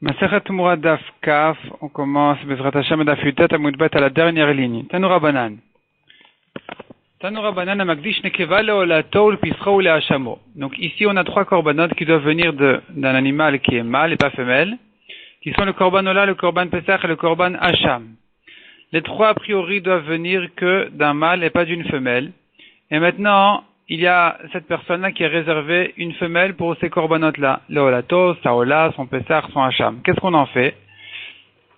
Masechet Tumura Daf Kaf, on commence Bezrat Hashem Daf Yutet Amud Bet à la dernière ligne. Tanura Banan. Tanura Banan Amakdish Nekeva Leolato Pisra ou Leachamo. Donc ici on a trois korbanot qui doivent venir d'un animal qui est mâle et pas femelle, qui sont le korban Ola, le korban Pesach et le korban Hacham. Les trois a priori doivent venir que d'un mâle et pas d'une femelle. Et maintenant, il y a cette personne-là qui a réservé une femelle pour ces corbanotes-là. Le Olato, sa Ola, son Pesach, son Hacham. Qu'est-ce qu'on en fait?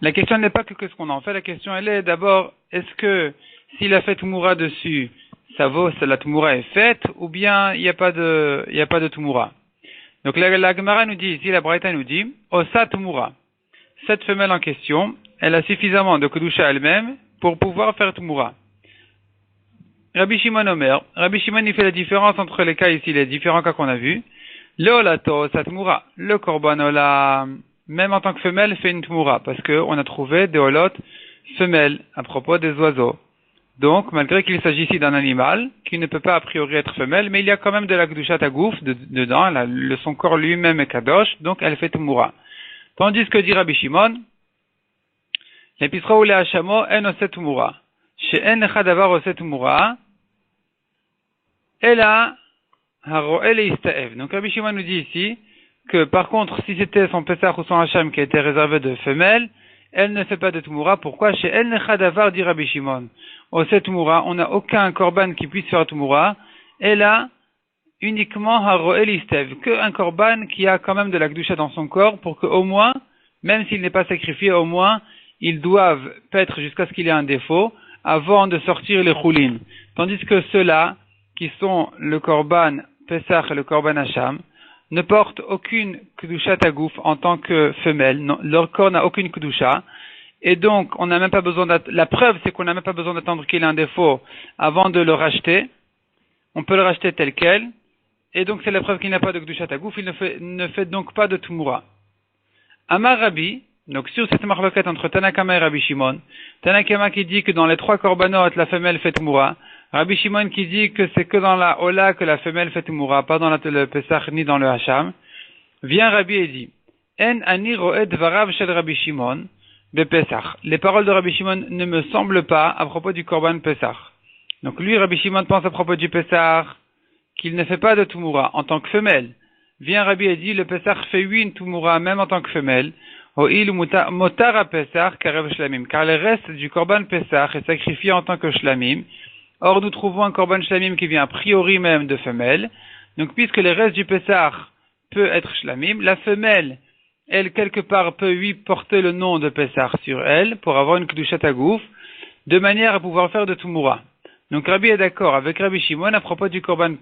La question n'est pas que qu'est-ce qu'on en fait. La question, elle est d'abord, est-ce que s'il a fait Tumura dessus, ça vaut, la Tumura est faite, ou bien il n'y a pas de Tumura? Donc la Gemara nous dit ici, la Braïta nous dit, Osa Tumura. Cette femelle en question, elle a suffisamment de Kedusha elle-même pour pouvoir faire Tumura. Rabbi Shimon Omer, Rabbi Shimon il fait la différence entre les cas ici, les différents cas qu'on a vus. Le Olato, sa Tumura, le Korban Ola, même en tant que femelle, fait une Tumura, parce qu'on a trouvé des Olot femelles à propos des oiseaux. Donc, malgré qu'il s'agit ici d'un animal, qui ne peut pas a priori être femelle, mais il y a quand même de la Kedushat Agouf dedans, son corps lui-même est Kadosh, donc elle fait Tumura. Tandis que dit Rabbi Shimon, l'Episra ou Leachamo, en oset Tumura. She'en echadavar oset Tumura, Ela haro'el istaev. Donc Rabbi Shimon nous dit ici que par contre, si c'était son Pesach ou son Hacham qui a été réservé de femelle, elle ne fait pas de Tumura. Pourquoi? Chez El Nechadavar, dit Rabbi Shimon. Oset Tumura, on n'a aucun korban qui puisse faire Tumura. Elle a uniquement haro'el istaev, qu'un korban qui a quand même de la Kedusha dans son corps pour qu'au moins, même s'il n'est pas sacrifié, au moins, ils doivent paître jusqu'à ce qu'il y ait un défaut avant de sortir les choulines. Tandis que ceux-là, qui sont le korban Pesach et le korban Hacham, ne portent aucune kedusha tagouf en tant que femelle. Non, leur corps n'a aucune kedusha. Et donc, on n'a même pas besoin la preuve, c'est qu'on n'a même pas besoin d'attendre qu'il ait un défaut avant de le racheter. On peut le racheter tel quel. Et donc, c'est la preuve qu'il n'a pas de kedusha tagouf. Il ne fait donc pas de tumura. Amar Rabbi, donc sur cette marloquette entre Tanakama et Rabbi Shimon, Tanakama qui dit que dans les trois korbanot, la femelle fait tumura. Rabbi Shimon qui dit que c'est que dans la Ola que la femelle fait Tumura, pas dans le Pesach ni dans le Hacham. Vient Rabbi et dit, En ani ro'ed varav shel Rabbi Shimon be Pesach. Les paroles de Rabbi Shimon ne me semblent pas à propos du Korban Pesach. Donc lui, Rabbi Shimon pense à propos du Pesach qu'il ne fait pas de Tumura en tant que femelle. Vient Rabbi et dit, le Pesach fait une Tumura même en tant que femelle. O'il motara Pesach karev shlamim. Car le reste du Korban Pesach est sacrifié en tant que shlamim. Or, nous trouvons un korban shlamim qui vient a priori même de femelle. Donc, puisque le reste du Pesach peut être shlamim, la femelle, elle, quelque part, peut lui porter le nom de Pesach sur elle pour avoir une kedushat agouf, de manière à pouvoir faire de Tumura. Donc, Rabbi est d'accord avec Rabbi Shimon à propos du korban,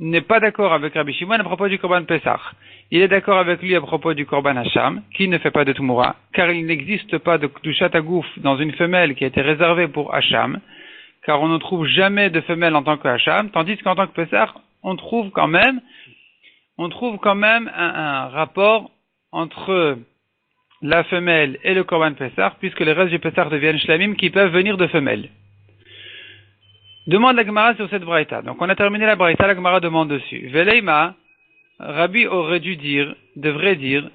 n'est pas d'accord avec Rabbi Shimon à propos du korban Pesach. Il est d'accord avec lui à propos du korban Hacham, qui ne fait pas de Tumura, car il n'existe pas de kedushat agouf dans une femelle qui a été réservée pour Hacham, car on ne trouve jamais de femelle en tant que Hacham, tandis qu'en tant que Pesach, on trouve quand même un rapport entre la femelle et le korban Pesach, puisque les restes du Pesach deviennent shlamim qui peuvent venir de femelles. Demande la Gemara sur cette braïta. Donc on a terminé la braïta, la Gemara demande dessus. Veleima, Rabbi devrait dire,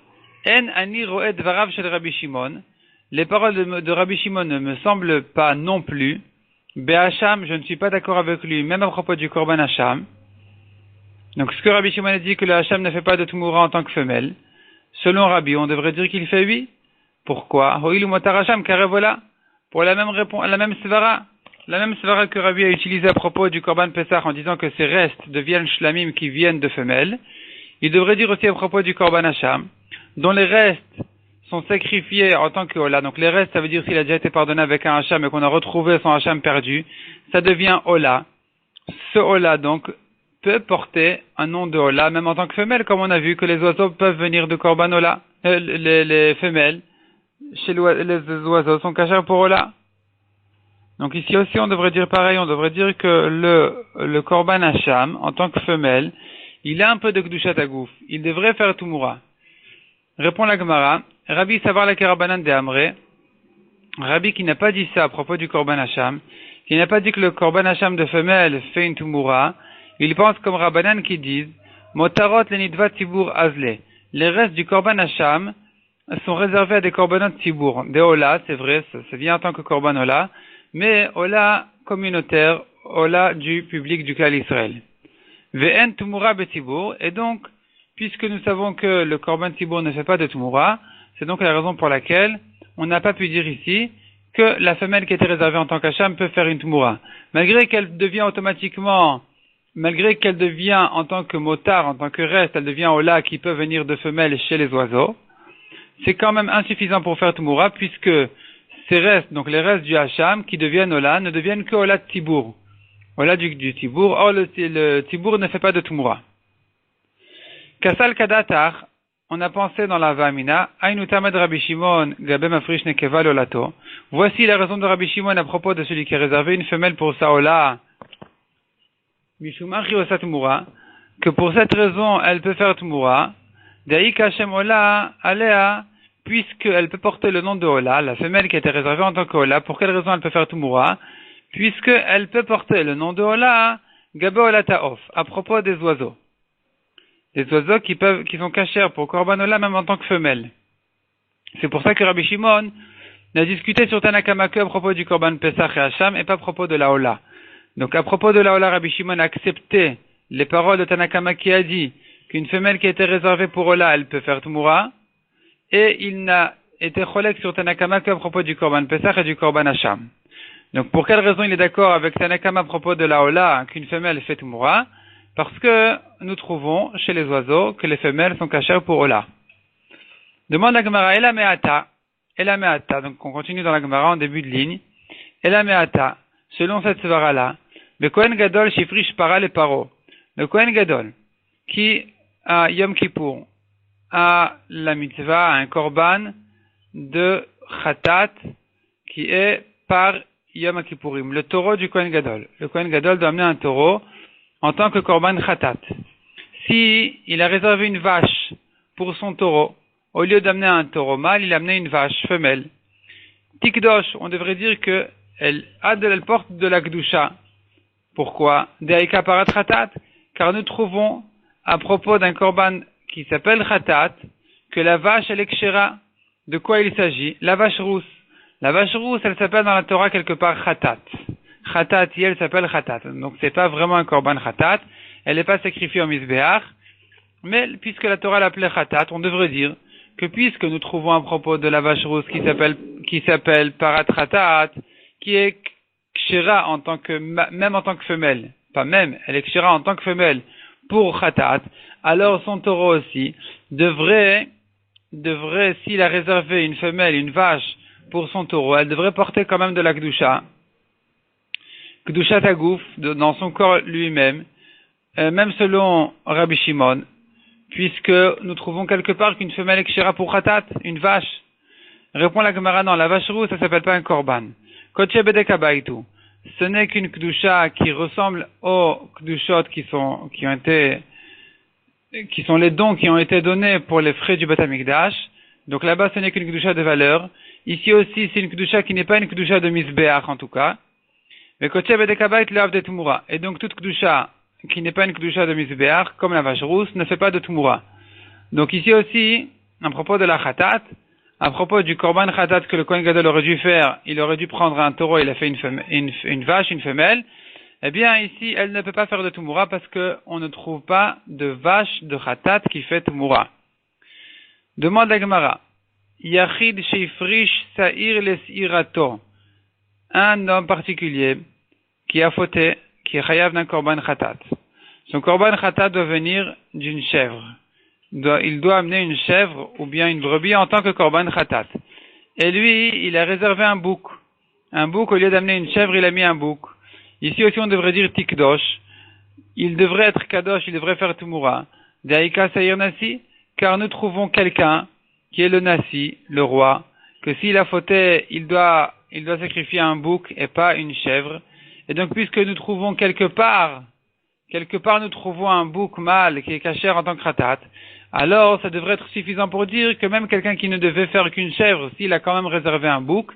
En ani ro'ed varav shel Rabbi Shimon. Les paroles de Rabbi Shimon ne me semblent pas non plus. Hacham, je ne suis pas d'accord avec lui, même à propos du korban Hacham. Donc, ce que Rabbi Shimon a dit que le Hacham ne fait pas de Tumura en tant que femelle, selon Rabbi, on devrait dire qu'il fait oui. Pourquoi? Hoïl ou motar Hacham, car voilà, pour la même svara que Rabbi a utilisé à propos du korban Pesach en disant que ces restes deviennent shlamim qui viennent de femelles, il devrait dire aussi à propos du korban Hacham, dont les restes sont sacrifiés en tant que Ola. Donc les restes, ça veut dire s'il a déjà été pardonné avec un Hacham et qu'on a retrouvé son Hacham perdu, ça devient Ola. Ce Ola, donc, peut porter un nom de Ola, même en tant que femelle, comme on a vu que les oiseaux peuvent venir de Korban Ola. Les femelles, chez les oiseaux, sont cachées pour Ola. Donc ici aussi, on devrait dire pareil, on devrait dire que le Korban Hacham, en tant que femelle, il a un peu de Kedushat Agouf. Il devrait faire Tumura. Répond la Gemara, Rabbi Savar la Kerabanan de Amré, Rabbi qui n'a pas dit ça à propos du Korban Hacham, qui n'a pas dit que le Korban Hacham de femelle fait une Tumura, il pense comme Rabbanan qui disent, Motarot lenidvat tibur azle, les restes du Korban Hacham sont réservés à des korbanot tibour. Des Ola, c'est vrai, ça vient en tant que korban Ola, mais Ola communautaire, Ola du public du Klal Israël. Ve'en tumura betibour, et donc, puisque nous savons que le korban tibour ne fait pas de tumura, c'est donc la raison pour laquelle on n'a pas pu dire ici que la femelle qui était réservée en tant qu'Hacham peut faire une tumura. Malgré qu'elle devient en tant que motard, en tant que reste, elle devient Ola qui peut venir de femelles chez les oiseaux, c'est quand même insuffisant pour faire tumura, puisque ces restes, donc les restes du Hacham qui deviennent Ola, ne deviennent que Ola de tibour. Ola du tibour. Or, le tibour ne fait pas de tumura. Kasal Kadatar, on a pensé dans la Vamina, Ainu Tamad Rabbi Shimon, Gabem Afrish Nekeva Lolato. Voici la raison de Rabbi Shimon à propos de celui qui a réservé une femelle pour sa Ola, Mishumach Yosa Tumura, que pour cette raison elle peut faire Tumura, Daïk Hashem Ola, Alea, puisqu'elle peut porter le nom de Ola, la femelle qui a été réservée en tant qu'Ola, pour quelle raison elle peut faire Tumura? Puisqu'elle peut porter le nom de Ola, Gabe Ola Taof, à propos des oiseaux. Des oiseaux qui sont cachers pour Korban Ola même en tant que femelle. C'est pour ça que Rabbi Shimon a discuté sur Tanakama que à propos du Korban Pesach et Hacham et pas à propos de la Ola. Donc à propos de la Ola, Rabbi Shimon a accepté les paroles de Tanakama qui a dit qu'une femelle qui a été réservée pour Ola, elle peut faire Tumura, et il n'a été cholek sur Tanakama qu'à propos du Korban Pesach et du Korban Hacham. Donc pour quelle raison il est d'accord avec Tanakama à propos de la Ola qu'une femelle fait Tumura? Parce que nous trouvons chez les oiseaux que les femelles sont cachères pour Ola. Demande la Gemara, Ela Me'ata, donc on continue dans la Gemara en début de ligne. Ela Me'ata, selon cette svara-là, le Kohen Gadol Shifrish Para le Paro. Le Kohen Gadol, qui à Yom Kippour a la mitzvah, un korban de Khatat, qui est par Yom Kippourim, le taureau du Kohen Gadol. Le Kohen Gadol doit amener un taureau en tant que korban Khatat. Si il a réservé une vache pour son taureau, au lieu d'amener un taureau mâle, il a amené une vache femelle. Tikdosh, on devrait dire que elle porte de la Kedusha. Pourquoi? De'aika parat Khatat, car nous trouvons à propos d'un korban qui s'appelle Khatat, que la vache elle est kshera. De quoi il s'agit? La vache rousse. La vache rousse, elle s'appelle dans la Torah quelque part Khatat. Khatat, elle s'appelle Khatat. Donc c'est pas vraiment un korban Khatat. Elle n'est pas sacrifiée au Mizbeach. Mais puisque la Torah l'appelait Khatat, on devrait dire que puisque nous trouvons à propos de la vache rousse qui s'appelle Parat Khatat, qui est kshera même en tant que femelle. Pas même, elle est kshera en tant que femelle pour Khatat. Alors son taureau aussi devrait, s'il a réservé une femelle, une vache, pour son taureau, elle devrait porter quand même de la Kedusha. Kedusha Tagouf, dans son corps lui-même, même selon Rabbi Shimon, puisque nous trouvons quelque part qu'une femelle est kshera pour Khatat, une vache. Répond la Gemara, non, la vache rousse, ça s'appelle pas un korban. Koche Bedek Abaitu. Ce n'est qu'une Kedusha qui ressemble aux Kedushot qui sont les dons qui ont été donnés pour les frais du Beth Amikdash. Donc là-bas, ce n'est qu'une Kedusha de valeur. Ici aussi, c'est une Kedusha qui n'est pas une Kedusha de Mizbeach en tout cas. Mais Koche Bedek Abaitu le de Tumura. Et donc toute Kedusha qui n'est pas une Kedusha de Mizbeach, comme la vache rousse, ne fait pas de Tumura. Donc ici aussi, à propos de la Khatat, à propos du Korban Khatat que le Kohen Gadol aurait dû faire, il aurait dû prendre un taureau, il a fait une vache, une femelle. Eh bien ici, elle ne peut pas faire de Tumura parce qu'on ne trouve pas de vache de Khatat qui fait Tumura. Demande la Gemara. Yachid sheifrish sa'ir les'irato. Un homme particulier qui a fauté, qui est chayav d'un Korban Khatat. Son Korban Khatat doit venir d'une chèvre. Il doit amener une chèvre ou bien une brebis en tant que korban khatat. Et lui, il a réservé un bouc. Un bouc, au lieu d'amener une chèvre, il a mis un bouc. Ici aussi, on devrait dire tikdosh. Il devrait être kadosh, il devrait faire tumura. Daïka sayir nasi, car nous trouvons quelqu'un qui est le nasi, le roi, que s'il a fauté, il doit sacrifier un bouc et pas une chèvre. Et donc, puisque nous trouvons quelque part nous trouvons un bouc mâle qui est caché en tant que khatat, alors ça devrait être suffisant pour dire que même quelqu'un qui ne devait faire qu'une chèvre, s'il a quand même réservé un bouc,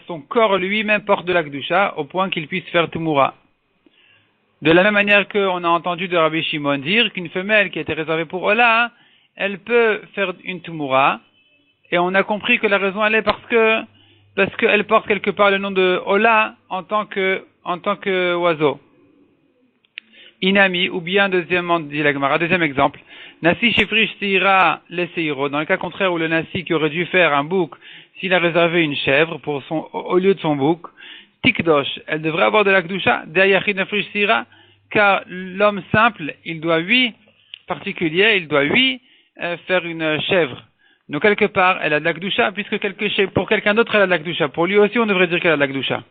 son corps lui-même porte de la kedusha au point qu'il puisse faire tumura. De la même manière qu'on a entendu de Rabbi Shimon dire qu'une femelle qui a été réservée pour Ola, elle peut faire une tumura, Et on a compris que la raison elle est parce qu'elle porte quelque part le nom de Ola en tant que oiseau. Inami, ou bien deuxième exemple, Nasi Shefrish Seira le Seiro, dans le cas contraire où le Nasi qui aurait dû faire un bouc, s'il a réservé une chèvre au lieu de son bouc, Tikdosh, elle devrait avoir de la Kdusha, Deayachid Nefrish Seira, car l'homme simple, il doit faire une chèvre. Donc quelque part, elle a de la Kdusha, puisque pour quelqu'un d'autre, elle a de la Kdusha. Pour lui aussi, on devrait dire qu'elle a de la Kdusha.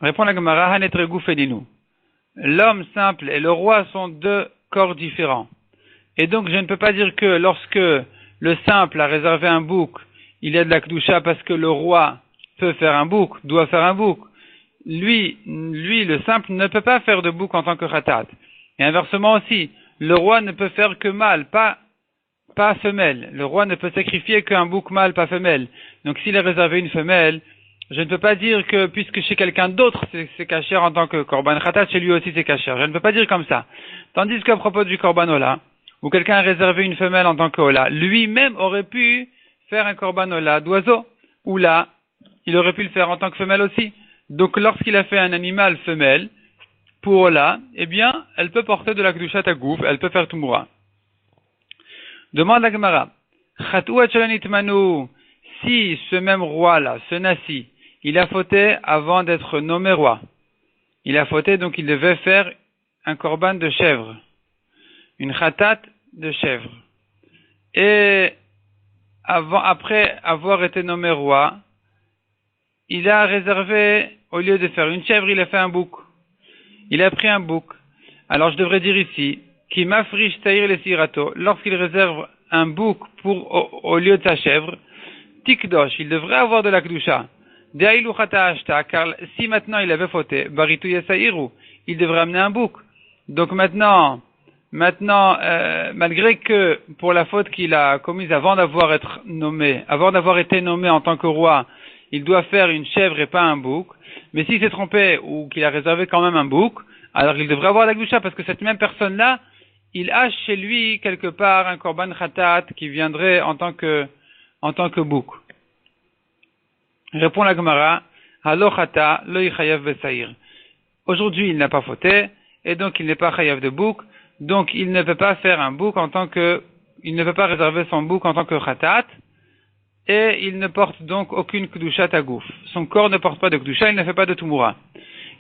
Répond la Gemara, Hanetregu Fedinu. L'homme simple et le roi sont deux corps différents. Et donc, je ne peux pas dire que lorsque le simple a réservé un bouc, il y a de la Kdusha parce que le roi peut faire un bouc, doit faire un bouc. Lui, le simple, ne peut pas faire de bouc en tant que khatat. Et inversement aussi, le roi ne peut faire que mâle, pas femelle. Le roi ne peut sacrifier qu'un bouc mâle, pas femelle. Donc, s'il a réservé une femelle, je ne peux pas dire que, puisque chez quelqu'un d'autre c'est kasher en tant que korban khatat, chez lui aussi c'est kasher. Je ne peux pas dire comme ça. Tandis qu'à propos du korban ola, où quelqu'un a réservé une femelle en tant que ola, lui-même aurait pu faire un korban ola d'oiseau. Ou là, il aurait pu le faire en tant que femelle aussi. Donc lorsqu'il a fait un animal femelle, pour ola, eh bien, elle peut porter de la kedushat agouf, elle peut faire tumura. Demande la Gemara. Chatou manu, si ce même roi-là, ce nasi, il a fauté avant d'être nommé roi. Il a fauté, donc il devait faire un korban de chèvre. Une khatat de chèvre. Et après avoir été nommé roi, il a réservé, au lieu de faire une chèvre, il a fait un bouc. Il a pris un bouc. Alors je devrais dire ici, qui m'afriche taïr le sirato, lorsqu'il réserve un bouc au lieu de sa chèvre, tikdosh, il devrait avoir de la kedusha. Car si maintenant il avait fauté, baritou yasaïru, il devrait amener un bouc. Donc maintenant, malgré que pour la faute qu'il a commise avant d'avoir été nommé en tant que roi, il doit faire une chèvre et pas un bouc, mais s'il s'est trompé ou qu'il a réservé quand même un bouc, alors il devrait avoir la kedusha parce que cette même personne-là, il a chez lui quelque part un korban khatat qui viendrait en tant que bouc. Répond la Gemara, Halo chata lo yichayav besaïr. Aujourd'hui, il n'a pas fauté, et donc il n'est pas chayav de bouc, donc il ne peut pas faire un bouc il ne peut pas réserver son bouc en tant que khatat, et il ne porte donc aucune kedusha tagouf. Son corps ne porte pas de kedusha, il ne fait pas de tumura.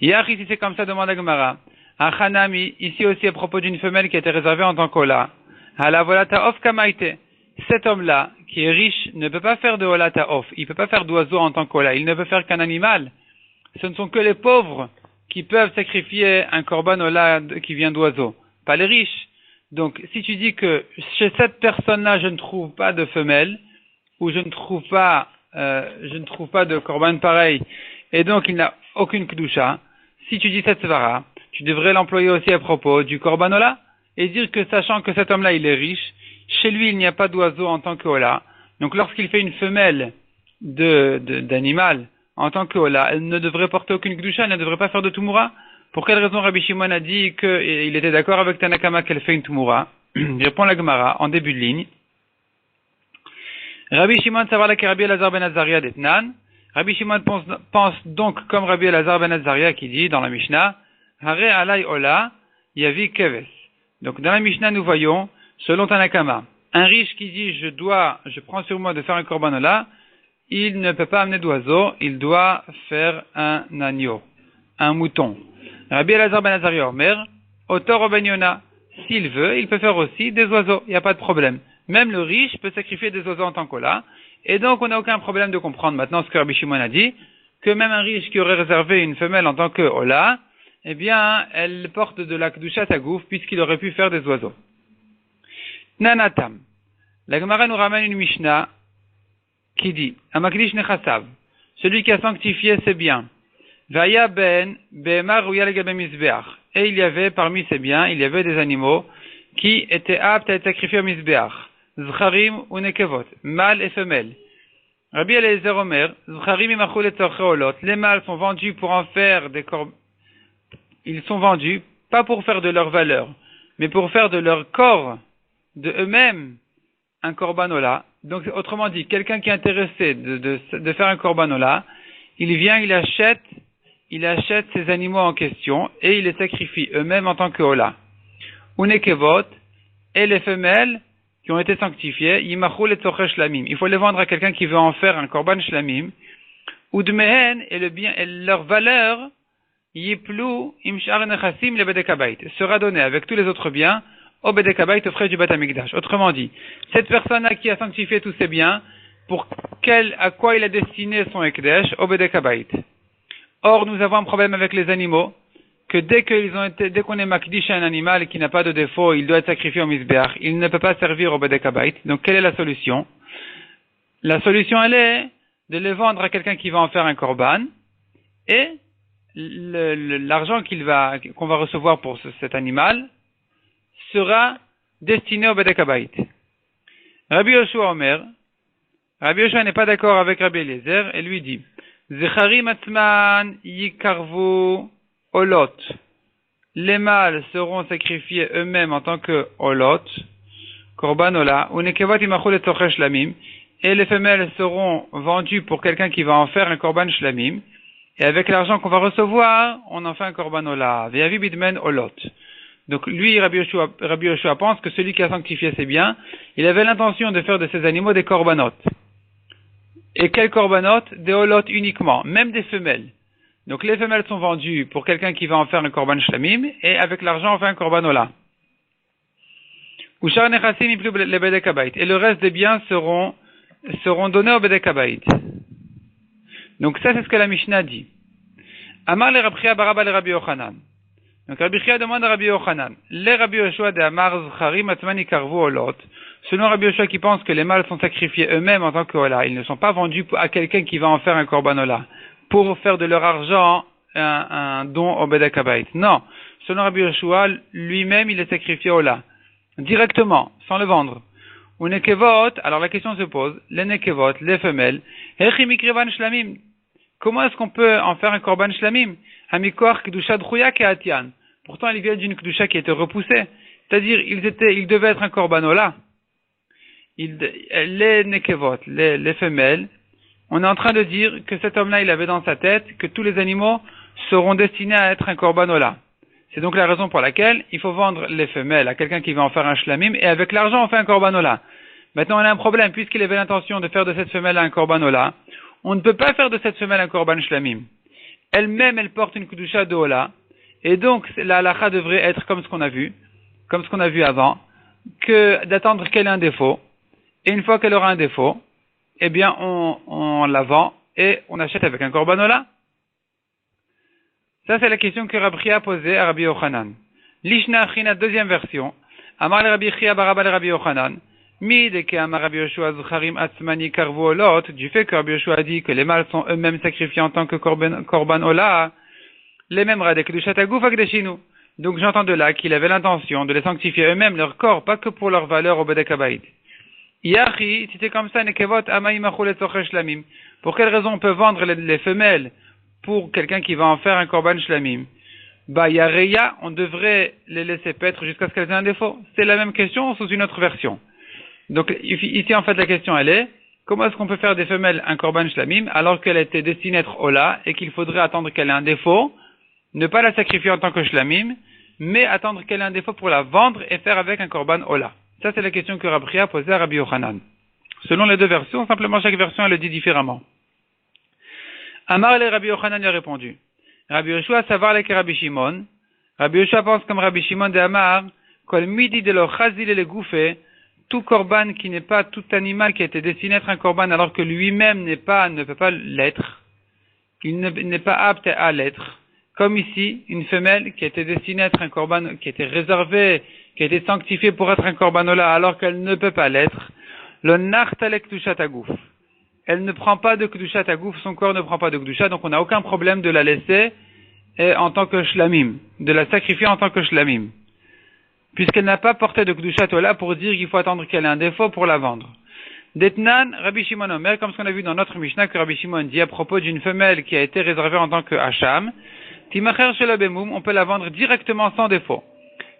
Yach, ici c'est comme ça, demande la Gemara. Achanami, ici aussi à propos d'une femelle qui a été réservée en tant qu'ola. Hala volata of kamaite. Cet homme-là, qui est riche, ne peut pas faire de olata off. Il ne peut pas faire d'oiseau en tant qu'ola. Il ne peut faire qu'un animal. Ce ne sont que les pauvres qui peuvent sacrifier un korban ola qui vient d'oiseau. Pas les riches. Donc, si tu dis que chez cette personne-là, je ne trouve pas de femelle, ou je ne trouve pas de korban pareil, et donc il n'a aucune kedusha, si tu dis cette svara, tu devrais l'employer aussi à propos du korban ola, et dire que sachant que cet homme-là, il est riche, chez lui, il n'y a pas d'oiseau en tant que ola. Donc, lorsqu'il fait une femelle d'animal en tant que ola, elle ne devrait porter aucune kedusha, elle ne devrait pas faire de tumura. Pour quelle raison Rabbi Shimon a dit qu'il était d'accord avec Tanakama qu'elle fait une tumura? Répond la Gemara en début de ligne. Rabbi Shimon savoir la Rabbi Elazar ben Azaria d'Etnan. Rabbi Shimon pense donc comme Rabbi Elazar ben Azaria qui dit dans la Mishnah, Hare alay ola yavi keves. Donc dans la Mishnah nous voyons, selon Tanakama, un riche qui dit je prends sur moi de faire un korban ola, il ne peut pas amener d'oiseau, il doit faire un agneau, un mouton. Rabbi Elazar ben Azaria Omer, Otor ben Yona, s'il veut, il peut faire aussi des oiseaux, il n'y a pas de problème. Même le riche peut sacrifier des oiseaux en tant qu'ola, et donc on n'a aucun problème de comprendre maintenant ce que Rabbi Shimon a dit, que même un riche qui aurait réservé une femelle en tant que ola, eh bien, elle porte de la kedusha tagouf puisqu'il aurait pu faire des oiseaux. Nanatam. La Gemara nous ramène une Mishnah qui dit, Amakdish nechasav, celui qui a sanctifié ses biens. Vaya ben behemar ruya legabe mizbeach. Et il y avait parmi ces biens, il y avait des animaux qui étaient aptes à être sacrifiés au mizbeach. Zcharim ou nekevot, mâles et femelles. Rabbi Eliezer Omer, Zcharim imachou letzorche olot. Les mâles sont vendus pour en faire des corps. Ils sont vendus, pas pour faire de leur valeur, mais pour faire de leur corps, de eux-mêmes, un korban ola. Donc, autrement dit, quelqu'un qui est intéressé de faire un korban ola, il vient, il achète ces animaux en question et il les sacrifie eux-mêmes en tant que ola. Unekevot, et les femelles qui ont été sanctifiées, yimachul et tzorche shlamim. Il faut les vendre à quelqu'un qui veut en faire un korban shlamim. Udmehen, et le bien, et leur valeur, yiplu imshar nechasim le bedekabait, sera donnée avec tous les autres biens au bedekabait, aux frais du Beth Amikdash. Autrement dit, cette personne-là qui a sanctifié tous ses biens, à quoi il a destiné son ekdesh, au bedekabait. Or, nous avons un problème avec les animaux, que dès qu'on est makdish à un animal qui n'a pas de défaut, il doit être sacrifié au misbeach, il ne peut pas servir au bedekabait. Donc, quelle est la solution? La solution, elle est de les vendre à quelqu'un qui va en faire un korban, et l'argent qu'on va recevoir pour cet animal sera destiné au bedekabait. Rabbi Yoshua Omer, Rabbi Yoshua n'est pas d'accord avec Rabbi Eliezer, et lui dit, Zecharim atzman yikarvu olot. Les mâles seront sacrifiés eux-mêmes en tant que olot, korban ola, ou nekevot imachul et tzorche shlamim, et les femelles seront vendues pour quelqu'un qui va en faire un korban shlamim, et avec l'argent qu'on va recevoir, on en fait un korban ola, ve'yavi bidmen olot. Donc lui, Rabbi Yoshua pense que celui qui a sanctifié ses biens, il avait l'intention de faire de ces animaux des korbanot. Et quels korbanot? Des olot uniquement, même des femelles. Donc les femelles sont vendues pour quelqu'un qui va en faire un korban shlamim, et avec l'argent on fait un korban ola. Ushar nechasim iplu le bedekabait. Et le reste des biens seront donnés au bedekabait. Donc ça c'est ce que la Mishnah dit. Amar le Rabbi Chia baraba le Rabbi Yochanan. Donc Rabbi Chia demande à Rabbi Yochanan, les Rabbi Yoshua de Amar Zcharim Atzman Yikarvu Olot, selon Rabbi Yoshua qui pense que les mâles sont sacrifiés eux-mêmes en tant que Ola, ils ne sont pas vendus à quelqu'un qui va en faire un korban Ola, pour faire de leur argent un don au bedekabait. Non, selon Rabbi Yoshua, lui-même il est sacrifié Ola, directement, sans le vendre. Ou nekevot, alors la question se pose, les nekevot, les femelles, Hechi mikrivan shlamim. Comment est-ce qu'on peut en faire un korban shlamim? Hamikor kedusha d'chuya ke'atian. Pourtant, ils viennent d'une kedusha qui était repoussée. C'est-à-dire, ils devaient être un korban ola. Les nekevot, les femelles, on est en train de dire que cet homme-là, il avait dans sa tête que tous les animaux seront destinés à être un korban ola. C'est donc la raison pour laquelle il faut vendre les femelles à quelqu'un qui va en faire un shlamim, et avec l'argent, on fait un korban ola. Maintenant, on a un problème, puisqu'il avait l'intention de faire de cette femelle un korban ola, on ne peut pas faire de cette femelle un korban shlamim. Elle-même, elle porte une kedusha de ola, et donc la halacha devrait être comme ce qu'on a vu avant, que d'attendre qu'elle ait un défaut, et une fois qu'elle aura un défaut, eh bien on la vend et on achète avec un korban ola. Ça c'est la question que Rabbi Chia a posée à Rabbi Yochanan. Lishna Achina, deuxième version. Amar le Rabbi Chia baraba le Rabbi Yochanan. Mideke Amar Rabbi Yoshua Zucharim Atzmani Karvu Olot, du fait que Rabbi Yoshua a dit que les mâles sont eux-mêmes sacrifiés en tant que korban ola, les mêmes radek du chatagou akdeshinu. Donc j'entends de là qu'il avait l'intention de les sanctifier eux-mêmes leur corps, pas que pour leur valeur au bedekabait. Yachi, si c'est comme ça, nekevot amaimachul et tzorche shlamim. Pour quelle raison on peut vendre les femelles pour quelqu'un qui va en faire un korban shlamim? Yareya, on devrait les laisser paître jusqu'à ce qu'elles aient un défaut. C'est la même question sous une autre version. Donc ici en fait la question elle est, comment est-ce qu'on peut faire des femelles un korban shlamim alors qu'elle était destinée à être ola et qu'il faudrait attendre qu'elle ait un défaut, ne pas la sacrifier en tant que shlamim, mais attendre qu'elle ait un défaut pour la vendre et faire avec un korban ola. Ça c'est la question que Rabbi Chia a posée à Rabbi Yochanan. Selon les deux versions, simplement chaque version elle le dit différemment. Amar le Rabbi Yochanan lui a répondu. Rabbi Yoshua savar le Rabbi Shimon. Rabbi Yoshua pense comme Rabbi Shimon de Amar, kol midi de lo chazil et le gouffé, tout korban qui n'est pas tout animal qui a été destiné à être un korban alors que lui-même ne peut pas l'être, il n'est pas apte à l'être, comme ici, une femelle qui a été destinée à être un korban, qui a été réservée, qui a été sanctifiée pour être un korban ola alors qu'elle ne peut pas l'être, le nachtalek kedushat agouf. Elle ne prend pas de kedushat agouf, son corps ne prend pas de kedusha, donc on n'a aucun problème de la laisser en tant que shlamim, de la sacrifier en tant que shlamim. Puisqu'elle n'a pas porté de kedushat ola pour dire qu'il faut attendre qu'elle ait un défaut pour la vendre. Detnan, Rabbi Shimon Omer, comme ce qu'on a vu dans notre Mishnah que Rabbi Shimon dit à propos d'une femelle qui a été réservée en tant que hacham, Timacher shel bemoum, on peut la vendre directement sans défaut.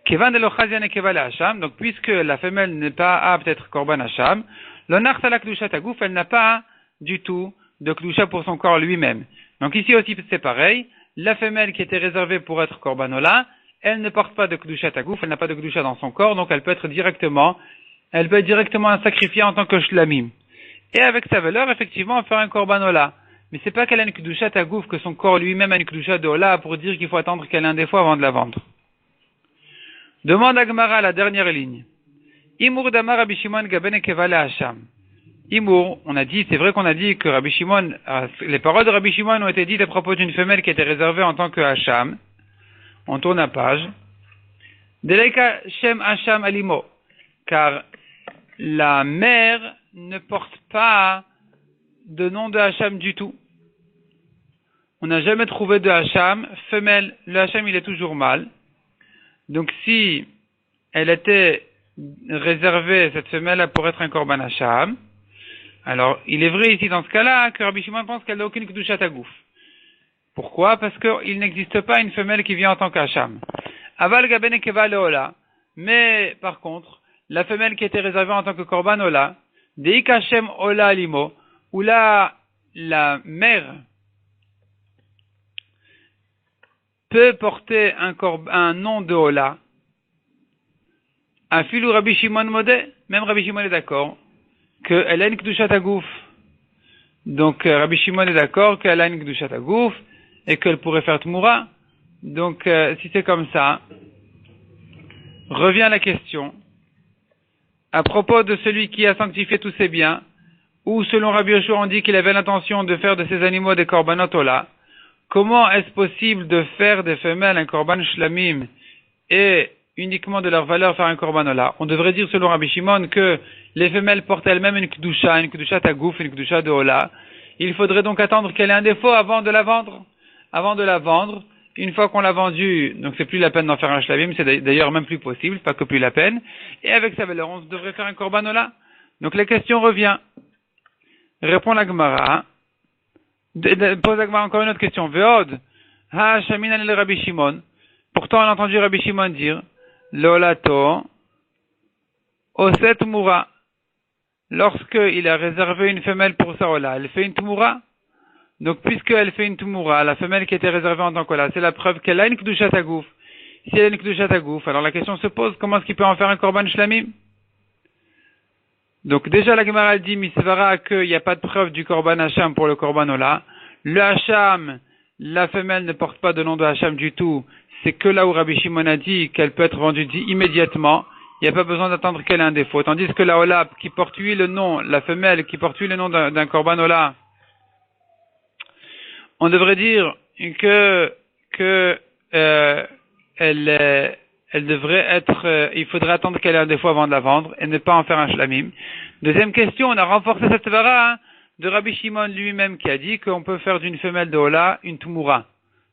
Kevan de lo chazian et keval hacham, donc puisque la femelle n'est pas apte à être korban hacham, L'onarta la kdusha tagouf, elle n'a pas du tout de kdusha pour son corps lui-même. Donc ici aussi c'est pareil. La femelle qui était réservée pour être korbanola, elle ne porte pas de kdusha tagouf, elle n'a pas de kdusha dans son corps, donc elle peut être directement sacrifiée en tant que shlamim. Et avec sa valeur, effectivement, on fait un korbanola. Mais c'est pas qu'elle a une kdusha tagouf, que son corps lui-même a une kdusha de ola pour dire qu'il faut attendre qu'elle ait un défaut avant de la vendre. Demande à Gemara la dernière ligne. Imur damar Rabbi Shimon gaben ekevale hacham. Imur, c'est vrai qu'on a dit que Rabbi Shimon, les paroles de Rabbi Shimon ont été dites à propos d'une femelle qui était réservée en tant que hacham. On tourne la page. Deleka shem hacham alimo. Car la mère ne porte pas de nom de hacham du tout. On n'a jamais trouvé de hacham femelle. Le hacham, il est toujours mâle. Donc si elle était réservée, cette femelle, pour être un korban hacham, alors il est vrai ici dans ce cas-là que Rabbi Shimon pense qu'elle n'a aucune kedusha tagouf. Pourquoi? Parce qu'il n'existe pas une femelle qui vient en tant qu'hacham. Aval gaben ekeva leola. Mais par contre, la femelle qui était réservée en tant que korban ola, deik hashem ola limo, où là la mère peut porter un nom de ola. Afilou Rabbi Shimon modé, même Rabbi Shimon est d'accord qu'elle a une kedusha tagouf. Donc Rabbi Shimon est d'accord qu'elle a une kedusha tagouf et qu'elle pourrait faire tmoura. Donc si c'est comme ça, revient la question à propos de celui qui a sanctifié tous ses biens, ou selon Rabbi Yoshua on dit qu'il avait l'intention de faire de ses animaux des korbanot ola. Comment est-ce possible de faire des femelles un korban shlamim et uniquement de leur valeur faire un korban ola? On devrait dire selon Rabbi Shimon que les femelles portent elles-mêmes une kedusha tagouf, une kedusha de ola. Il faudrait donc attendre qu'elle ait un défaut avant de la vendre. Avant de la vendre, une fois qu'on l'a vendue, donc c'est plus la peine d'en faire un shlamim, c'est d'ailleurs même plus possible, pas que plus la peine. Et avec sa valeur, on devrait faire un korban ola. Donc la question revient. Répond la Gemara. Pose la Gemara encore une autre question. Veod, ha shaminan el Rabbi Shimon. Pourtant, on a entendu Rabbi Shimon dire, Lolato, Oset Moura. Lorsqu'il a réservé une femelle pour sa ola, elle fait une tmoura. Donc, puisqu'elle fait une tmoura, la femelle qui était réservée en tant qu'ola, c'est la preuve qu'elle a une kedusha tagouf. Si elle a une kedusha tagouf, alors la question se pose, comment est-ce qu'il peut en faire un korban shlamim? Donc, déjà, la Gemara dit, misvara, qu'il n'y a pas de preuve du korban hacham pour le korban ola. Le hacham, la femelle ne porte pas de nom de hacham du tout. C'est que là où Rabbi Shimon a dit qu'elle peut être vendue immédiatement. Il n'y a pas besoin d'attendre qu'elle ait un défaut. Tandis que la ola qui porte lui le nom, la femelle qui porte lui le nom d'un korban ola, on devrait dire que elle devrait être, il faudrait attendre qu'elle ait un défaut avant de la vendre et ne pas en faire un shlamim. Deuxième question, on a renforcé cette vara de Rabbi Shimon lui-même qui a dit qu'on peut faire d'une femelle de ola une tmoura.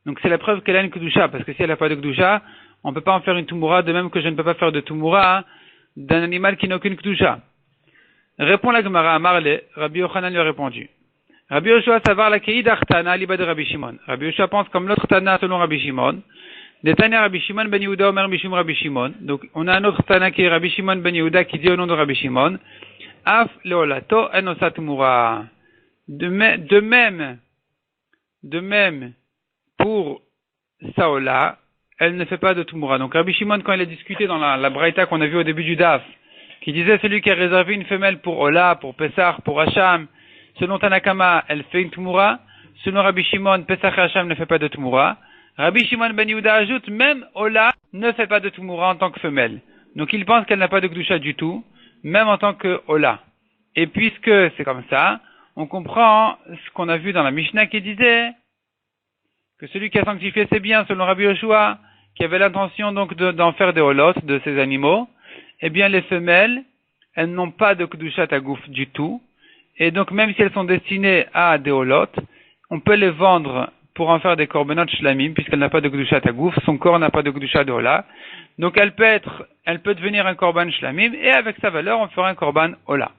Donc c'est la preuve qu'elle a une kedusha, parce que si elle n'a pas de kedusha, on ne peut pas en faire une tmoura, de même que je ne peux pas faire de tmoura d'un animal qui n'a aucune kedusha. Répond la Gemara à Marley, Rabbi Yochanan lui a répondu. Rabbi Yoshua savar la keidach tana liba de Rabbi Shimon. Rabbi Yoshua pense comme l'autre tana selon Rabbi Shimon. Des tana Rabbi Shimon ben Yehuda omer mishum Rabbi Shimon. Donc on a un autre tana qui est Rabbi Shimon ben Yehuda qui dit au nom de Rabbi Shimon. Af leolato enosat mura. De même pour Saola, elle ne fait pas de Tumura. Donc Rabbi Shimon, quand il a discuté dans la braïta qu'on a vu au début du Daf, qui disait celui qui a réservé une femelle pour Ola, pour Pessah, pour Hacham, selon Tanakama, elle fait une Tumura. Selon Rabbi Shimon, Pessah et Hacham ne fait pas de Tumura. Rabbi Shimon ben Yehuda ajoute, même Ola ne fait pas de Tumura en tant que femelle. Donc il pense qu'elle n'a pas de Gdusha du tout, même en tant que Ola. Et puisque c'est comme ça, on comprend ce qu'on a vu dans la Mishnah qui disait que celui qui a sanctifié ses biens, selon Rabbi Yoshua, qui avait l'intention donc d'en faire des holot, de ces animaux, eh bien les femelles, elles n'ont pas de kedusha tagouf du tout, et donc même si elles sont destinées à des holot, on peut les vendre pour en faire des korbanot shlamim, puisqu'elle n'a pas de kedusha tagouf, son corps n'a pas de kedusha de hola, donc elle peut devenir un korban shlamim, et avec sa valeur, on fera un korban hola.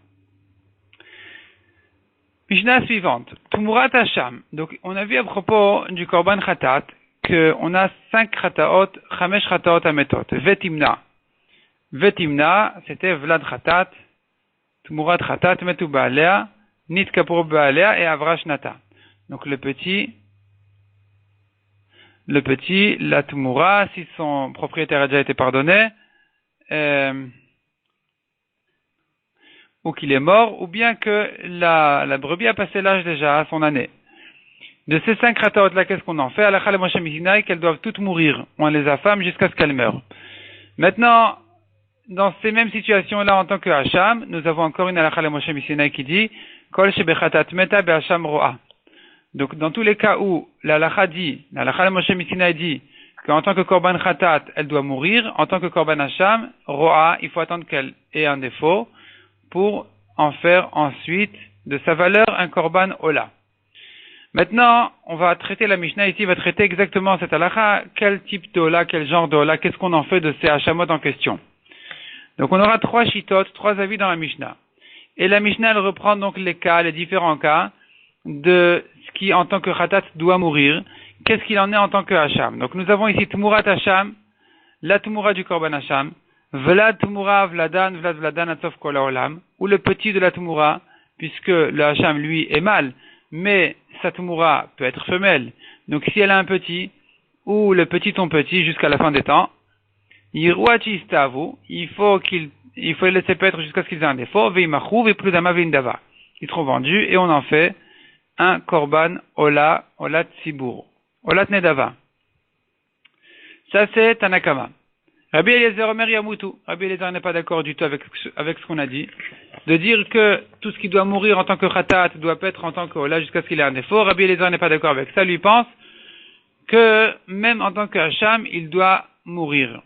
Mishnah suivante. Tumurat Hacham. Donc, on a vu à propos du Korban Khatat qu'on a 5 Khataot, 5 Khataot Ametot. Vetimna. Vetimna, c'était Vlad Khatat, Tmurat Chatat Metu Baalea, Nit Kapur Baalea et Avrash Nata. Donc le petit, la Tmura, si son propriétaire a déjà été pardonné, ou qu'il est mort, ou bien que la brebis a passé l'âge déjà à son année. De ces 5 rataot là, qu'est-ce qu'on en fait? Alakha le Moshe Misinaï, qu'elles doivent toutes mourir. On les affame jusqu'à ce qu'elles meurent. Maintenant, dans ces mêmes situations-là, en tant que Hacham, nous avons encore une Alakha le Moshe Misinaï qui dit Kol shebechatat meta be'Hacham ro'a. Donc, dans tous les cas où l'Alakha le Moshe Misinaï dit qu'en tant que Korban Chatat, elle doit mourir, en tant que Korban Hacham, ro'a, il faut attendre qu'elle ait un défaut pour en faire ensuite de sa valeur un Korban Ola. Maintenant, on va traiter la Mishnah ici, va traiter exactement cette halakha, quel type d'Ola, quel genre d'Ola, qu'est-ce qu'on en fait de ces hachamot en question. Donc on aura 3 shittot, 3 avis dans la Mishnah. Et la Mishnah, elle reprend donc les différents cas de ce qui en tant que khatat doit mourir, qu'est-ce qu'il en est en tant que hacham. Donc nous avons ici Tmurat Hacham, la Tmura du Korban Hacham, Vlad Tmura, Vladan, Vlad Vladan, Atsof Kol Haolam, ou le petit de la Tmura, puisque le hacham lui est mâle, mais sa Tmura peut être femelle. Donc si elle a un petit, ou le petit ton petit jusqu'à la fin des temps, il faut les laisser paître jusqu'à ce qu'ils aient un défaut, ils seront vendus et on en fait un korban ola tzibur, ola tnedava. Ça c'est Tanakama. Rabbi Eliezer Omer Yamutu. Rabbi Eliezer n'est pas d'accord du tout avec ce qu'on a dit. De dire que tout ce qui doit mourir en tant que khatat doit être en tant que ola jusqu'à ce qu'il ait un défaut. Rabbi Eliezer n'est pas d'accord avec ça. Lui pense que même en tant que hacham, il doit mourir.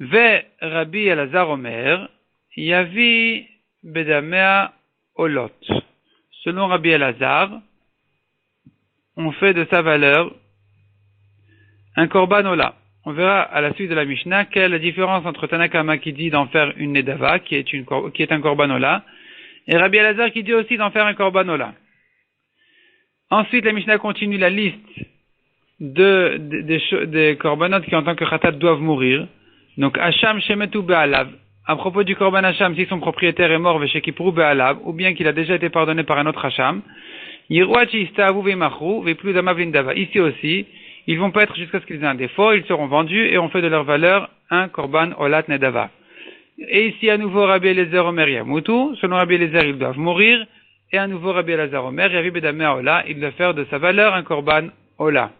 Ve Rabbi Elazar Omer Yavi Bedamea Olot. Selon Rabbi Elazar, on fait de sa valeur un korban ola. On verra à la suite de la Mishnah quelle est la différence entre Tanakama qui dit d'en faire une nedava, qui est un korban ola, et Rabbi Elazar qui dit aussi d'en faire un korban ola. Ensuite, la Mishnah continue la liste des korbanot qui en tant que khatat doivent mourir. Donc, Hacham shemetu be'alav. À propos du korban Hacham, si son propriétaire est mort, veshekipru be'alav, ou bien qu'il a déjà été pardonné par un autre Hacham, yirwachi istavu ve'machru ve'plu dama v'indava. Ici aussi, ils vont pas être jusqu'à ce qu'ils aient un défaut, ils seront vendus et on fait de leur valeur un korban olat nedava. Et ici, à nouveau, Rabbi Eliezer Omer Yamutu. Selon Rabbi Eliezer, ils doivent mourir. Et à nouveau, Rabbi Elazar Omer, Yavi Bedamea Ola, il doit faire de sa valeur un korban Ola.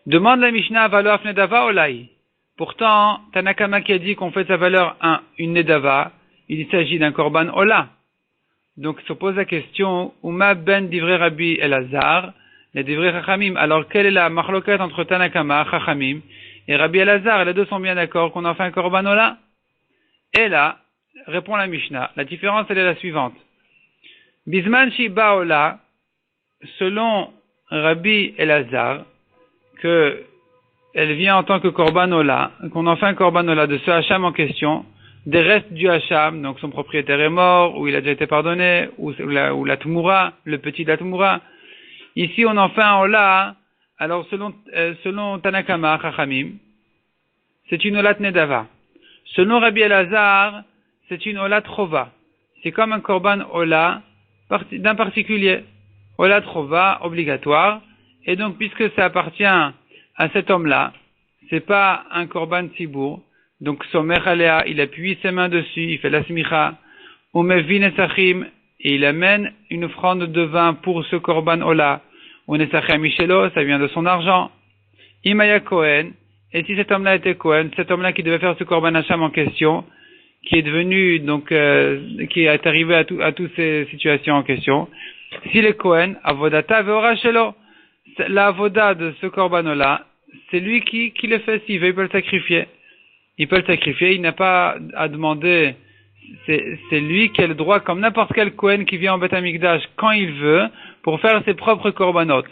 Demande la Mishnah Valo Nedava Olai. Pourtant, Tanakama qui a dit qu'on fait de sa valeur une Nedava, il s'agit d'un korban Ola. Donc, se pose la question, Uma ben divrei Rabbi Elazar, les divrei Chachamim. Alors, quelle est la marloquette entre Tanakama, Chachamim, et Rabbi Elazar? Les deux sont bien d'accord qu'on en fait un korban Ola. Et là, répond la Mishnah. La différence, elle est la suivante. Bisman Shiba Ola, selon Rabbi Elazar, que elle vient en tant que korban ola, qu'on en fait un korban ola de ce hacham en question, des restes du hacham, donc son propriétaire est mort, ou il a déjà été pardonné, ou la tmura, le petit de la tmura. Ici, on en fait un ola, alors selon Tanakama, Chachamim, c'est une olat nedava. Selon Rabbi Elazar, c'est une olat trova. C'est comme un korban ola d'un particulier. Olat trova, obligatoire. Et donc, puisque ça appartient à cet homme-là, c'est pas un korban tzibour. Donc, Somer Alea, il appuie ses mains dessus, il fait la smicha. Umevi nesachim, et il amène une offrande de vin pour ce korban ola. Unesachim Michelo, ça vient de son argent. Imaya Kohen, et si cet homme-là était Kohen, cet homme-là qui devait faire ce korban hacham en question, qui est devenu, donc, qui est arrivé à toutes ces situations en question, s'il est Kohen, avodata veora shelo. La avoda de ce korban-là, c'est lui qui le fait. S'il veut, il peut le sacrifier. Il peut le sacrifier, il n'a pas à demander. C'est lui qui a le droit, comme n'importe quel Kohen qui vient en Beth Amikdash quand il veut, pour faire ses propres korbanot.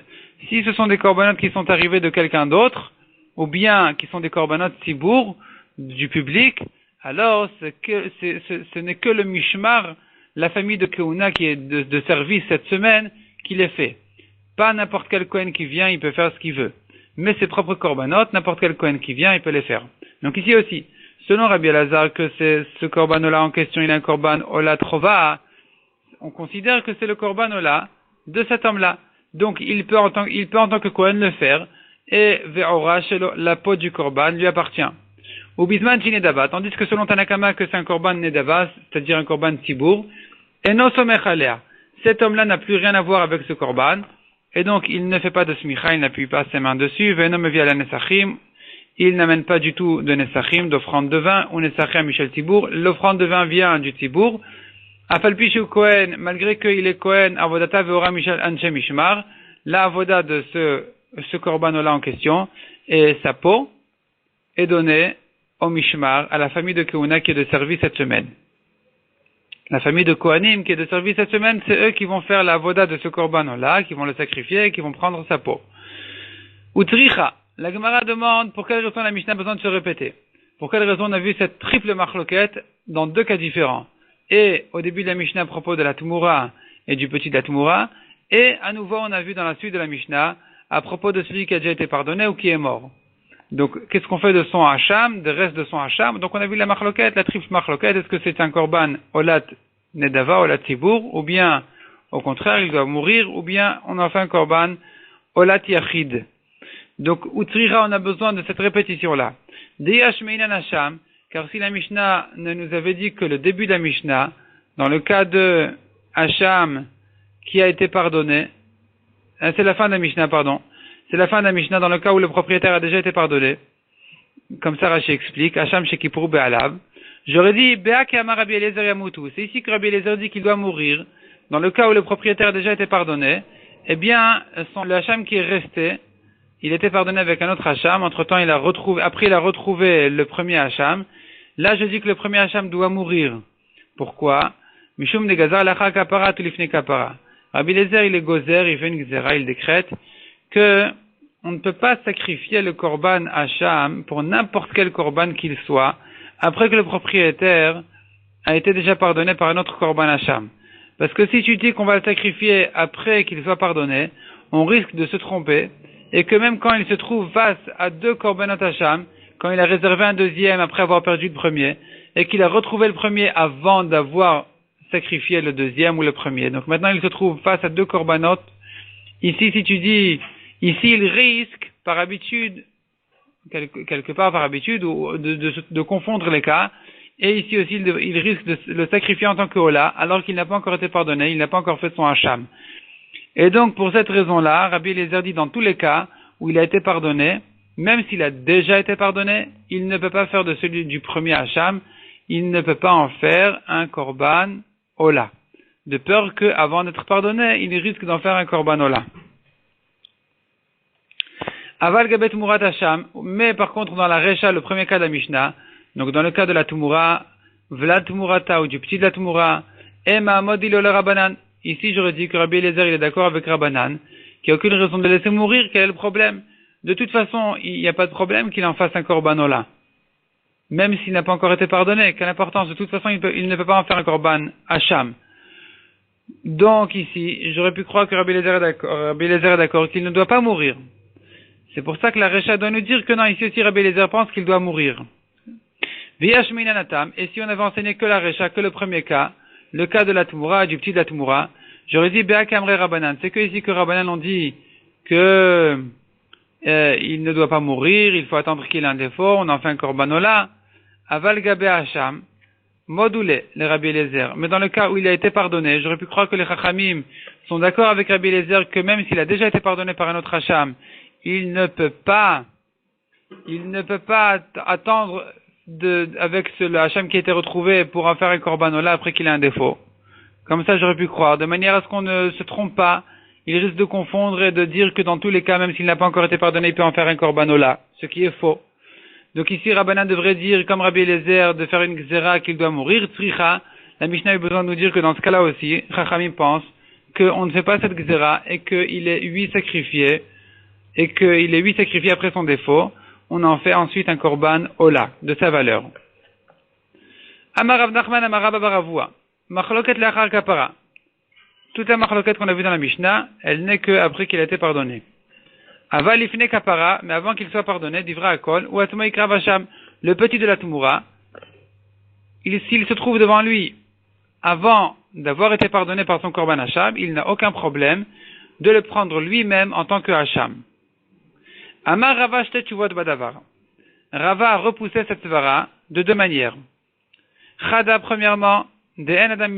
Si ce sont des korbanot qui sont arrivés de quelqu'un d'autre, ou bien qui sont des korbanot tzibour, du public, alors ce n'est que le mishmar, la famille de Keuna qui est de service cette semaine, qui les fait. Pas n'importe quel Kohen qui vient, il peut faire ce qu'il veut. Mais ses propres korbanot, n'importe quel Kohen qui vient, il peut les faire. Donc ici aussi, selon Rabbi Elazar que c'est ce korban-là en question, il est un korban ola trova, on considère que c'est le korban ola de cet homme-là. Donc il peut en tant que Kohen le faire, et ve'ora la peau du korban lui appartient. Ou bisman nedava, tandis que selon Tanakama que c'est un korban nedava, c'est-à-dire un korban tibour, et no somech alea. Cet homme-là n'a plus rien à voir avec ce korban, et donc il ne fait pas de smicha, il n'appuie pas ses mains dessus, ve'no mevi ala nesachim, il n'amène pas du tout de nesachim, d'offrande de vin, ou nesachim Michel Tibour, l'offrande de vin vient du Tibour, afalpi shu Kohen, malgré qu'il est Kohen, avodata ve'ora Michel Anche Mishmar, la avoda de ce korban-là en question, et sa peau est donnée au Mishmar, à la famille de Keuna qui est de service cette semaine. La famille de Kohanim qui est de service cette semaine, c'est eux qui vont faire la avoda de ce korban-là, qui vont le sacrifier et qui vont prendre sa peau. Utricha, la Gemara demande pour quelle raison la Mishnah a besoin de se répéter. Pour quelle raison on a vu cette triple marloquette dans deux cas différents. Et au début de la Mishnah à propos de la Tumura et du petit de la Tumura, et à nouveau on a vu dans la suite de la Mishnah à propos de celui qui a déjà été pardonné ou qui est mort. Donc, qu'est-ce qu'on fait de son hacham, des restes de son hacham? Donc, on a vu la marloquette, la triple marloquette. Est-ce que c'est un korban olat nedava, olat tibour, ou bien, au contraire, il doit mourir, ou bien, on en fait un korban olat yachid. Donc, utrira, on a besoin de cette répétition-là. Deyash meinan hacham, car si la Mishnah ne nous avait dit que le début de la Mishnah, dans le cas de hacham qui a été pardonné, c'est la fin de la Mishnah, pardon. C'est la fin de la Mishnah dans le cas où le propriétaire a déjà été pardonné. Comme ça, Rashi explique. Hacham shekipur be'alav. J'aurais dit, Be'a ke'amar Rabbi Eliezer yamutu. C'est ici que Rabbi Eliezer dit qu'il doit mourir. Dans le cas où le propriétaire a déjà été pardonné, eh bien, le hacham qui est resté, il était pardonné avec un autre hacham. Entre-temps, après il a retrouvé le premier hacham. Là, je dis que le premier hacham doit mourir. Pourquoi? Mishum de gazar lacha kapara tulifne kapara. Rabbi Eliezer, il est gozer, il fait une gzera, il décrète que on ne peut pas sacrifier le korban hacham pour n'importe quel korban qu'il soit, après que le propriétaire a été déjà pardonné par un autre korban hacham. Parce que si tu dis qu'on va le sacrifier après qu'il soit pardonné, on risque de se tromper, et que même quand il se trouve face à deux korbanot hacham, quand il a réservé un deuxième après avoir perdu le premier, et qu'il a retrouvé le premier avant d'avoir sacrifié le deuxième ou le premier. Donc maintenant il se trouve face à deux korbanot. Ici, si tu dis, ici, il risque, par habitude, quelque part par habitude, de confondre les cas, et ici aussi, il risque de le sacrifier en tant que Ola, alors qu'il n'a pas encore été pardonné, il n'a pas encore fait son hacham. Et donc, pour cette raison-là, Rabbi Eliezer dit dans tous les cas où il a été pardonné, même s'il a déjà été pardonné, il ne peut pas faire de celui du premier hacham, il ne peut pas en faire un korban Ola. De peur qu'avant d'être pardonné, il risque d'en faire un korban Ola. Aval gabet murat hacham, mais par contre dans la recha, le premier cas de la Mishnah, donc dans le cas de la tumura, vlad tumurata ou du petit de la tumura, ema modilo le rabanan. Ici j'aurais dit que Rabbi Eliezer il est d'accord avec Rabbanan, qu'il n'y a aucune raison de le laisser mourir, quel est le problème? De toute façon, il n'y a pas de problème qu'il en fasse un korban ola. Même s'il n'a pas encore été pardonné, quelle importance? De toute façon, il ne peut pas en faire un korban hacham. Donc ici, j'aurais pu croire que Rabbi Eliezer est d'accord qu'il ne doit pas mourir. C'est pour ça que la Recha doit nous dire que non, ici aussi Rabbi Eliezer pense qu'il doit mourir. Et si on avait enseigné que la Recha, que le premier cas, le cas de la Tumura, du petit de la Tumura, j'aurais dit Be'a Kamre Rabbanan. C'est que ici que Rabbanan ont dit que il ne doit pas mourir, il faut attendre qu'il ait un défaut, on en fait un korbanola. Aval Gabe Hacham, modulé les Rabbi Eliezer. Mais dans le cas où il a été pardonné, j'aurais pu croire que les Chachamim sont d'accord avec Rabbi Eliezer que même s'il a déjà été pardonné par un autre Hacham, il ne peut pas attendre avec le Hacham qui a été retrouvé pour en faire un korbanola après qu'il ait un défaut. Comme ça, j'aurais pu croire. De manière à ce qu'on ne se trompe pas, il risque de confondre et de dire que dans tous les cas, même s'il n'a pas encore été pardonné, il peut en faire un korbanola. Ce qui est faux. Donc ici, Rabbanan devrait dire, comme Rabbi Eliezer, de faire une gzera qu'il doit mourir, tzricha. La Mishnah a eu besoin de nous dire que dans ce cas-là aussi, Chachamim pense qu'on ne fait pas cette gzera et qu'il est 8 sacrifiés, après son défaut. On en fait ensuite un korban ola, de sa valeur. Amarav Nachman, Amarav Baravua. Machloket lachar kapara. Toute la machloket qu'on a vue dans la Mishnah, elle n'est que après qu'il a été pardonné. Aval ifne kapara, mais avant qu'il soit pardonné, divra akol, ou atuma ikra vacham. Le petit de la tumura, s'il se trouve devant lui avant d'avoir été pardonné par son korban hacham, il n'a aucun problème de le prendre lui-même en tant que hacham. Amar Rava shte tshuvot badavar. Rava a repoussé cette svara de deux manières. Chada, premièrement, un homme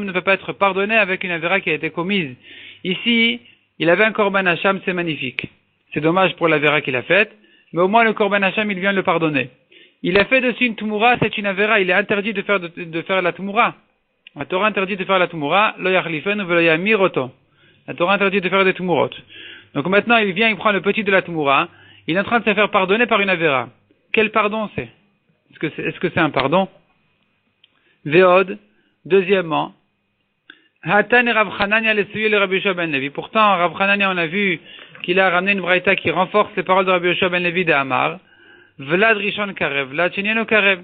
ne peut pas être pardonné avec une avera qui a été commise. Ici, il avait un korban hacham, c'est magnifique. C'est dommage pour l'avera qu'il a faite, mais au moins le korban hacham, il vient le pardonner. Il a fait dessus une tumura, c'est une avera, il est interdit de faire la tumura. La Torah interdit de faire la tumura, lo yachlifenu velo yamiroto. La Torah interdit de faire des tumurot. Donc maintenant, il vient, il prend le petit de la tumura, il est en train de se faire pardonner par une avera. Quel pardon c'est? Est-ce que c'est un pardon? Veod, deuxièmement, Hatan et Rav Hanania l'essayé le Rabbi Yoshua ben Levi. Pourtant, Rav Hanania, on a vu qu'il a ramené une braïta qui renforce les paroles de Rabbi Yoshua ben Levi de Amar. Vlad Rishon Karev, Vlad Shenieno Karev.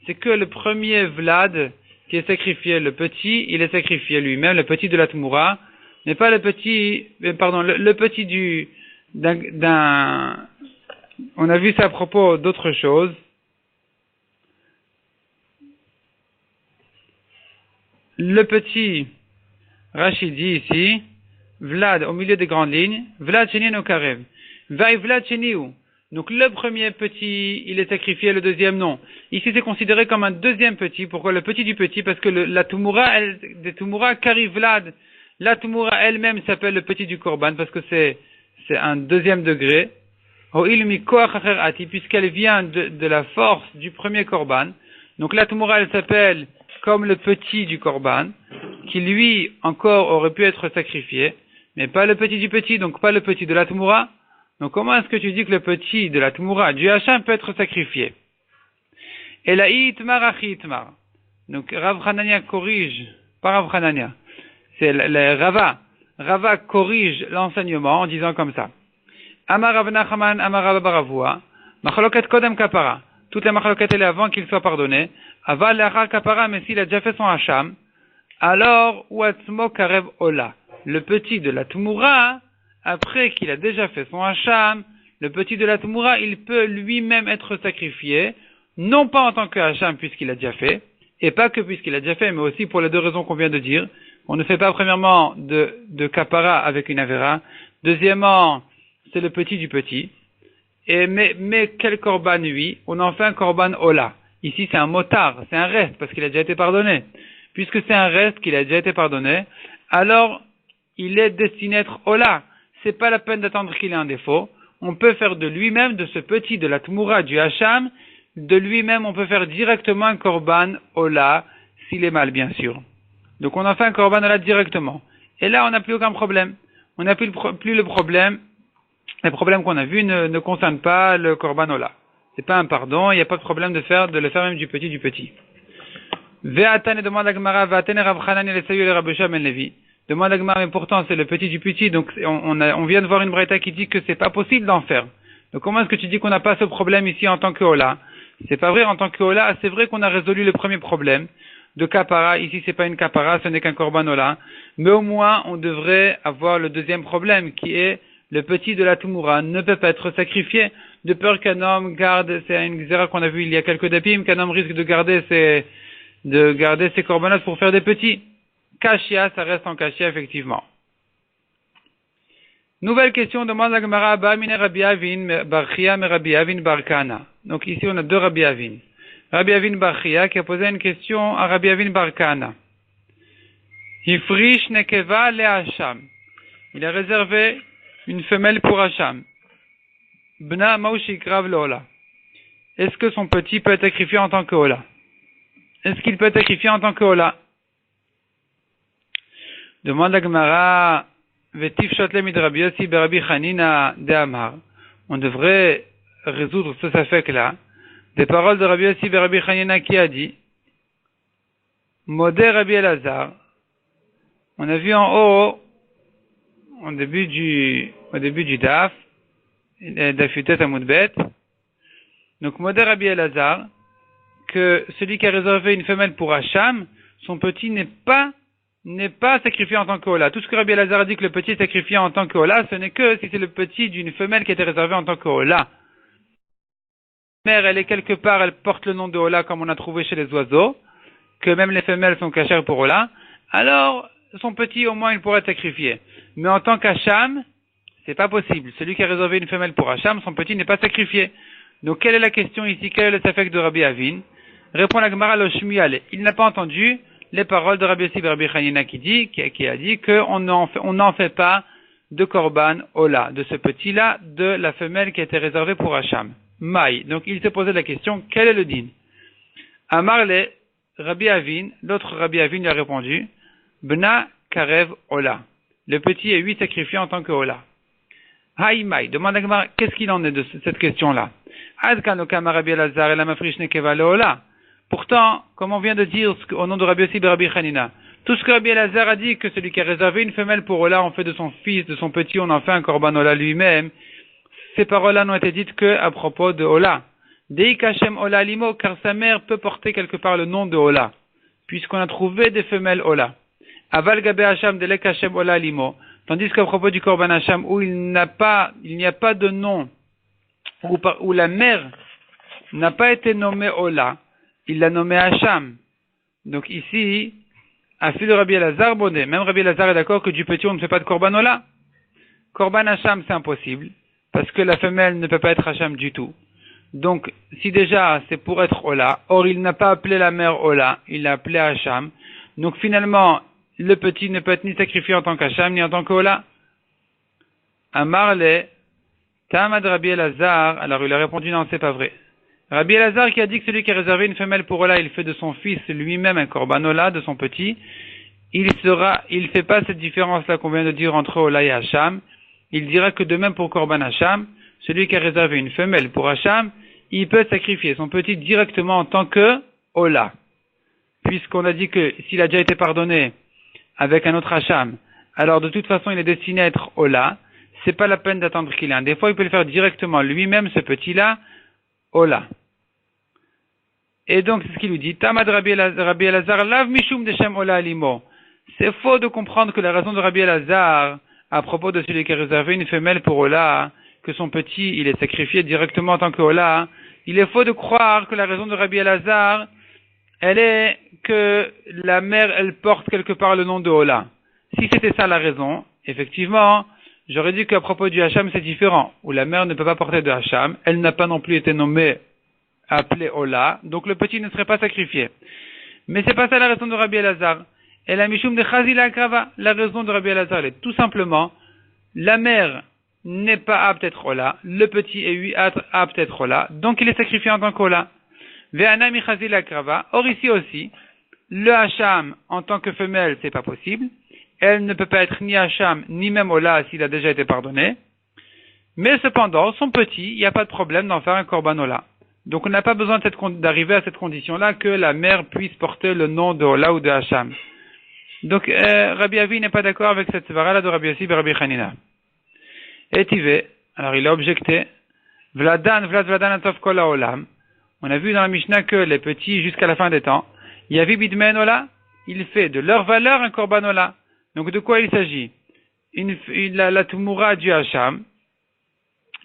C'est que le premier Vlad qui est sacrifié, le petit, il est sacrifié lui-même, le petit de la Tmoura, mais pas le petit, le petit on a vu ça à propos d'autre chose. Le petit, Rachid dit ici, Vlad au milieu des grandes lignes, Vlad Shenieno Karev. Vaï Vlad Sheniu. Donc le premier petit, il est sacrifié, le deuxième non. Ici c'est considéré comme un deuxième petit. Pourquoi le petit du petit? Parce que la Tumura, des Tumura Kari Vlad, la Tumura elle-même s'appelle le petit du Korban parce que c'est un deuxième degré. Puisqu'elle vient de la force du premier Korban. Donc la Tumura elle s'appelle comme le petit du Korban, qui lui encore aurait pu être sacrifié, mais pas le petit du petit, donc pas le petit de la Tumura. Donc comment est-ce que tu dis que le petit de la Tumura, du Hacham, peut être sacrifié? Et la Itmar Achi Itmar. Donc Rav Hanania corrige, pas Rav Hanania, c'est le Rava. Rava corrige l'enseignement en disant comme ça. Amar Rav Nachaman, Amar Rav Baravua, Machaloket Kodem Kapara. Toute la machaloket elle est avant qu'il soit pardonné. Aval Lachar Kapara, mais s'il a déjà fait son Hacham, alors Uatzmo Karev Ola. Le petit de la Tumura, après qu'il a déjà fait son hacham, le petit de la Tumura, il peut lui-même être sacrifié, non pas en tant que hacham puisqu'il a déjà fait, et pas que puisqu'il a déjà fait, mais aussi pour les deux raisons qu'on vient de dire. On ne fait pas premièrement de kapara avec une avera. Deuxièmement, c'est le petit du petit. Mais quel korban lui? On en fait un korban ola. Ici c'est un motard, c'est un reste parce qu'il a déjà été pardonné. Puisque c'est un reste qu'il a déjà été pardonné, alors il est destiné à être ola. C'est pas la peine d'attendre qu'il ait un défaut. On peut faire de lui-même, de ce petit, de la Tmoura, du Hacham, de lui-même, on peut faire directement un korban ola, s'il est mal, bien sûr. Donc on en fait un korban ola directement. Et là, on n'a plus aucun problème. On n'a plus le problème. Les problèmes qu'on a vus ne concernent pas le korban ola. C'est pas un pardon, il n'y a pas de problème de le faire même du petit. Ve'atan et demande à Gemara, Ve'atan et Rav Hanan et le Sayu et Rabbi Yoshua ben Levi. Demande à Gemara, mais pourtant c'est le petit du petit, donc on vient de voir une braïta qui dit que c'est pas possible d'en faire. Donc comment est-ce que tu dis qu'on n'a pas ce problème ici en tant que Ola? C'est pas vrai en tant que Ola, c'est vrai qu'on a résolu le premier problème de Kapara, ici c'est pas une Kapara, ce n'est qu'un Korban Ola, mais au moins on devrait avoir le deuxième problème qui est le petit de la Tumura ne peut pas être sacrifié de peur qu'un homme garde, c'est une xéra qu'on a vu il y a quelques dapim, qu'un homme risque de garder ses korbanot pour faire des petits. Kashia, ça reste en kashia, effectivement. Nouvelle question, demande la Gemara, Ba'amine Rabbi Avin, Barchia, mais Rabbi Avin Barkana. Donc ici, on a deux Rabbi Avin. Rabbi Avin Barchia, qui a posé une question à Rabbi Avin Barkana. Hifrish nekeva le Hacham. Il a réservé une femelle pour Hacham. Bna Maushik-Rav Lola. Est-ce que son petit peut être sacrifié en tant que Ola? Est-ce qu'il peut être sacrifié en tant que Ola? Demande la Gemara, Vetif Shotle mid Rabbi Yossi Rabbi Chanina de Amar. On devrait résoudre ce safek-là. Des paroles de Rabbi Yossi Rabbi Chanina qui a dit, Modé Rabbi Elazar. On a vu en haut, au début du Daf, Daf Yutet Amud Bet. Donc Modé Rabbi Elazar, que celui qui a réservé une femelle pour Hacham, son petit n'est pas sacrifié en tant qu'Ola. Tout ce que Rabbi Elazar a dit que le petit est sacrifié en tant qu'Ola, ce n'est que si c'est le petit d'une femelle qui a été réservée en tant qu'Ola. La mère, elle est quelque part, elle porte le nom de Ola comme on a trouvé chez les oiseaux, que même les femelles sont cachères pour Ola, alors son petit, au moins, il pourrait être sacrifié. Mais en tant qu'Hacham, c'est pas possible. Celui qui a réservé une femelle pour Hacham, son petit n'est pas sacrifié. Donc, quelle est la question ici? Quel est le safek de Rabbi Avin? Répond la Gemara le Shmuel. Il n'a pas entendu les paroles de Rabbi Yossi et Rabbi Hanina qui a dit qu'on n'en fait pas de korban Ola, de ce petit-là, de la femelle qui a été réservée pour Hacham. Maï. Donc, il s'est posé la question, quel est le din? Amarle, Rabbi Avin, l'autre Rabbi Avin lui a répondu, Bna Karev Ola. Le petit est lui sacrifié en tant que Ola. Haïmaï, demande à Gemara, qu'est-ce qu'il en est de cette question-là? Adkanokama Rabbi Elazar et la mafrichne keva le Ola. Pourtant, comme on vient de dire au nom de Rabbi Yossi et Rabbi Hanina, tout ce que Rabbi Elazar a dit, que celui qui a réservé une femelle pour Ola, on fait de son fils, de son petit, on en fait un korban Ola lui-même, ces paroles-là n'ont été dites que à propos de Ola. Deik Hashem Ola Limo, car sa mère peut porter quelque part le nom de Ola, puisqu'on a trouvé des femelles Ola. Aval Gabe Hacham Delek Hashem Ola Limo, tandis qu'à propos du korban Hacham, où il n'y a pas de nom, où la mère n'a pas été nommée Ola, il l'a nommé Hacham. Donc ici, à fil de Rabbi Elazar Bonnet, même Rabbi Elazar est d'accord que du petit on ne fait pas de korban Ola. Korban Hacham c'est impossible, parce que la femelle ne peut pas être Hacham du tout. Donc, si déjà c'est pour être Ola, or il n'a pas appelé la mère Ola, il l'a appelé Hacham. Donc finalement, le petit ne peut être ni sacrifié en tant qu'Hacham, ni en tant qu'Ola. Amarle, Tamad Rabbi Elazar, alors il a répondu non, c'est pas vrai. Rabbi Elazar qui a dit que celui qui a réservé une femelle pour Ola, il fait de son fils lui-même un korban Ola, de son petit, il fait pas cette différence-là qu'on vient de dire entre Ola et Hacham. Il dira que de même pour korban Hacham, celui qui a réservé une femelle pour Hacham, il peut sacrifier son petit directement en tant que Ola. Puisqu'on a dit que s'il a déjà été pardonné avec un autre Hacham, alors de toute façon il est destiné à être Ola, c'est pas la peine d'attendre qu'il ait un. Des fois il peut le faire directement lui-même, ce petit-là, Ola. Et donc c'est ce qu'il lui dit, Tamad Rabbi Elazar, Lav Mishum Deshem Ola Alimo. C'est faux de comprendre que la raison de Rabbi Elazar, à propos de celui qui a réservé une femelle pour Ola, que son petit, il est sacrifié directement en tant que Ola, il est faux de croire que la raison de Rabbi Elazar, elle est que la mère, elle porte quelque part le nom de Ola. Si c'était ça la raison, effectivement, j'aurais dit qu'à propos du Hacham, c'est différent, où la mère ne peut pas porter de Hacham, elle n'a pas non plus été nommée, appelée Ola, donc le petit ne serait pas sacrifié. Mais c'est pas ça la raison de Rabbi Elazar. Et la Mishum de Chazila Akrava, la raison de Rabbi Elazar, elle est tout simplement, la mère n'est pas apte à être Ola, le petit est lui apte à être Ola, donc il est sacrifié en tant qu'Ola. Ve'ana michazil akrava. Or ici aussi, le Hacham en tant que femelle, c'est pas possible. Elle ne peut pas être ni Hacham, ni même Ola s'il a déjà été pardonné. Mais cependant, son petit, il n'y a pas de problème d'en faire un korban Ola. Donc on n'a pas besoin d'arriver à cette condition-là que la mère puisse porter le nom de Ola ou de Hacham. Donc Rabbi Avi n'est pas d'accord avec cette svara-là de Rabbi Yossi et Rabbi Hanina. Et Tivé, alors il a objecté, Vladan atov kol haolam. On a vu dans la Mishnah que les petits, jusqu'à la fin des temps, Yavi bidmen ola, il fait de leur valeur un korban ola. Donc de quoi il s'agit? La Tumura du Hacham,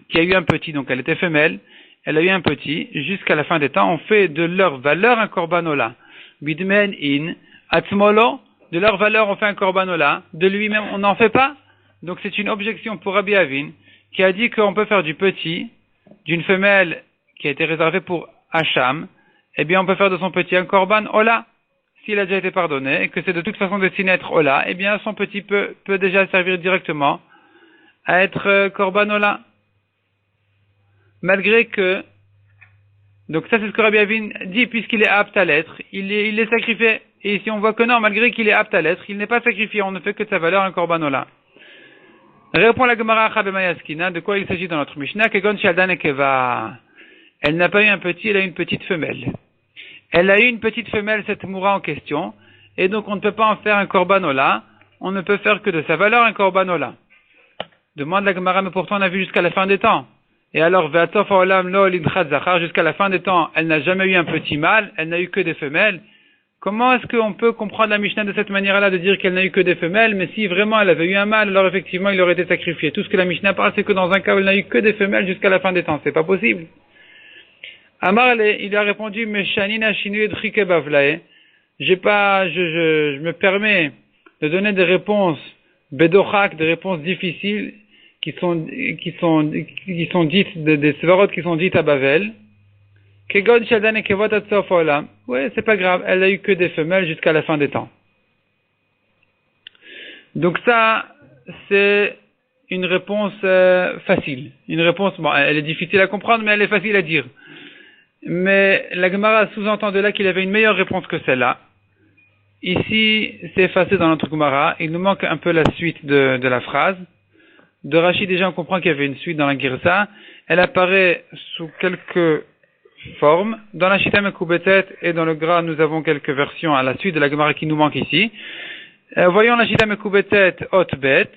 qui a eu un petit, donc elle était femelle, elle a eu un petit, jusqu'à la fin des temps, on fait de leur valeur un korban ola. Bidmen in, atzmolo, de leur valeur on fait un korban ola, de lui-même on n'en fait pas. Donc c'est une objection pour Rabbi Avin, qui a dit qu'on peut faire du petit, d'une femelle qui a été réservée pour Hacham, eh bien on peut faire de son petit un korban Ola. S'il a déjà été pardonné, et que c'est de toute façon destiné à être Ola, eh bien son petit peut déjà servir directement à être korban Ola. Malgré que, donc ça c'est ce que Rabbi Avin dit, puisqu'il est apte à l'être, il est sacrifié. Et ici on voit que non, malgré qu'il est apte à l'être, il n'est pas sacrifié, on ne fait que de sa valeur un korban Ola. Répond la Gemara Chabemayaskina, de quoi il s'agit dans notre Mishnah, Kegon Shaldan Ekeva. Elle n'a pas eu un petit, elle a eu une petite femelle. Elle a eu une petite femelle, cette moura en question, et donc on ne peut pas en faire un korban ola, on ne peut faire que de sa valeur un korban ola. Demande la Gemara, mais pourtant on a vu jusqu'à la fin des temps. Et alors, Ve'atof ha'olam lo lidchat zachar, jusqu'à la fin des temps, elle n'a jamais eu un petit mâle, elle n'a eu que des femelles. Comment est-ce qu'on peut comprendre la Mishnah de cette manière-là, de dire qu'elle n'a eu que des femelles, mais si vraiment elle avait eu un mâle, alors effectivement il aurait été sacrifié. Tout ce que la Mishnah parle, c'est que dans un cas où elle n'a eu que des femelles jusqu'à la fin des temps. C'est pas possible. Amarle, il lui a répondu, Meshanina shinu edrike bavlae. Je me permets de donner des réponses bedochak, des réponses difficiles qui sont dites, des svarot qui sont dites à Bavel. Kegod shadan et kevot atsof olam. Ouais, c'est pas grave, elle a eu que des femelles jusqu'à la fin des temps. Donc ça, c'est une réponse facile. Une réponse, bon, elle est difficile à comprendre, mais elle est facile à dire. Mais la Gemara sous-entend de là qu'il avait une meilleure réponse que celle-là. Ici, c'est effacé dans notre Gemara. Il nous manque un peu la suite de la phrase. De Rashi, déjà, on comprend qu'il y avait une suite dans la Girsa. Elle apparaît sous quelques formes. Dans la Shita Mekoubetet et dans le Gra, nous avons quelques versions à la suite de la Gemara qui nous manque ici. Voyons la Shita Mekoubetet, Hot Bet.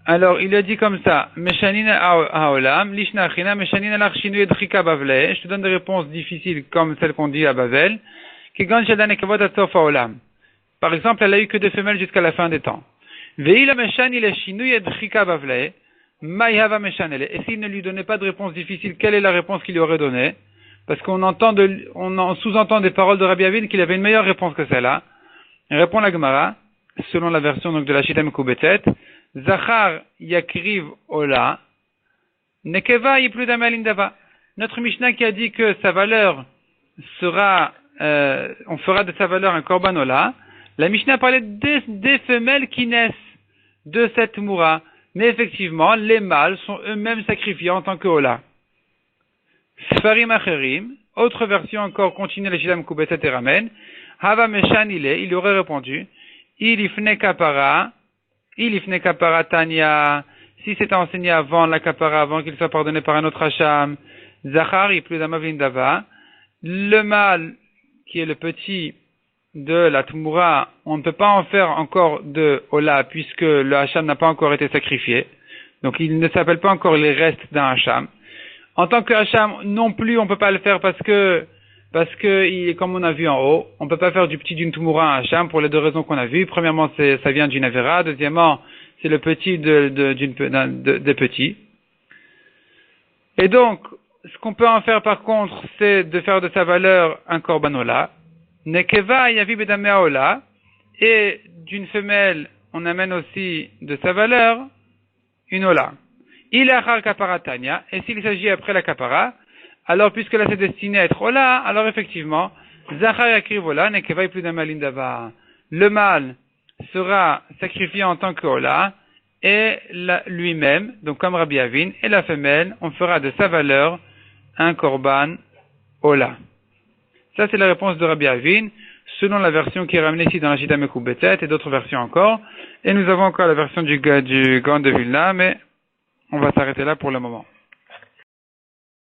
Alors, il a dit comme ça, Meshanina haolam, lishna achina, Meshanina lachshinu edrika bavle. Je te donne des réponses difficiles comme celles qu'on dit à Bavel. Kigan shadan ekavot atsof haolam. Par exemple, elle a eu que des femelles jusqu'à la fin des temps. Veila meshani leshinu edrika bavle. Mayhava meshanele. Et s'il ne lui donnait pas de réponse difficile, quelle est la réponse qu'il lui aurait donnée? Parce qu'on sous-entend des paroles de Rabbi Avin qu'il avait une meilleure réponse que celle-là. Répond la Gemara, selon la version donc de la Shita Mekoubetet. Zachar yakriv ola, nekeva yipludam alindava. Notre Mishnah qui a dit que sa valeur sera, on fera de sa valeur un korban ola. La Mishnah parlait des femelles qui naissent de cette moura. Mais effectivement, les mâles sont eux-mêmes sacrifiés en tant que ola. Sfarim acherim, autre version encore continue la Shita Mekoubetet et ramène. Hava meshan il aurait répondu, il ifne kapara Tanya, si c'était enseigné avant la kapara, avant qu'il soit pardonné par un autre hacham, Zachar, Dava, le mâle, qui est le petit de la Tumura, on ne peut pas en faire encore de Ola, puisque le hacham n'a pas encore été sacrifié. Donc il ne s'appelle pas encore les restes d'un hacham. En tant que hacham, non plus, on ne peut pas le faire parce que, comme on a vu en haut, on ne peut pas faire du petit d'une Tumura un hacham pour les deux raisons qu'on a vues. Premièrement, ça vient d'une Avera. Deuxièmement, c'est le petit des petits. Et donc, ce qu'on peut en faire par contre, c'est de faire de sa valeur un korbanola. Nekeva yavi bedamea ola. Et d'une femelle, on amène aussi de sa valeur une ola. Il a achar kaparatania. Et s'il s'agit après la kapara, alors, puisque là c'est destiné à être Ola, alors effectivement, Zachar yakriv Ola, nekeva plus d'un malindava. Le mâle sera sacrifié en tant que Ola, et lui-même, donc comme Rabbi Avin, et la femelle, on fera de sa valeur un korban Ola. Ça c'est la réponse de Rabbi Avin, selon la version qui est ramenée ici dans la Shita Mekoubetet et d'autres versions encore. Et nous avons encore la version du Gaon de Vilna, mais on va s'arrêter là pour le moment.